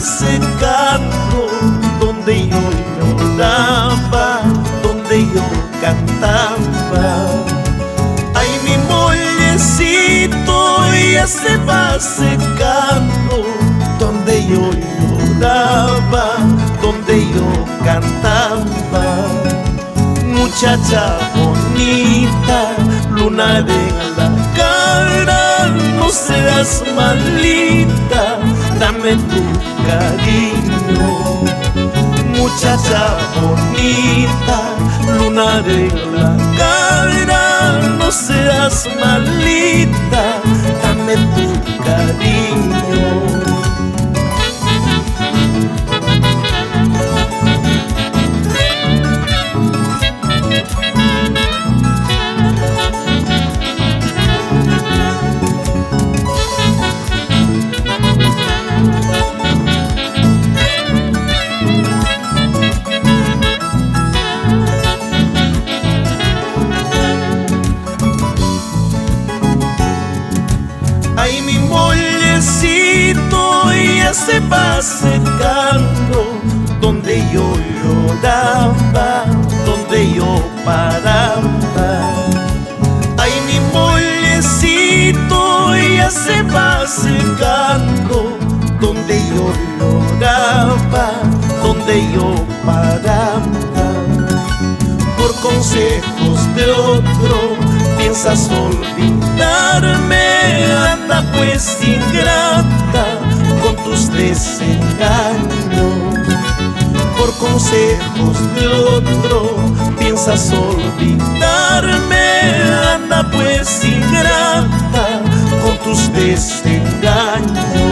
secando, donde yo lloraba, donde yo cantaba. Ay, mi mollecito ya se va secando, donde yo lloraba, donde yo cantaba. Muchacha bonita, luna de la cara, no seas malita, dame tu cariño. Muchacha bonita, luna de la cara, no seas malita, dame tu cariño. Ay, mi mollecito ya se va secando, donde yo lloraba, donde yo paraba. Ay, mi mollecito ya se va secando, donde yo lloraba, donde yo paraba. Por consejos de otro piensas olvidarme, anda pues ingrata con tus desengaños. Por consejos de otro piensas olvidarme, anda pues ingrata con tus desengaños.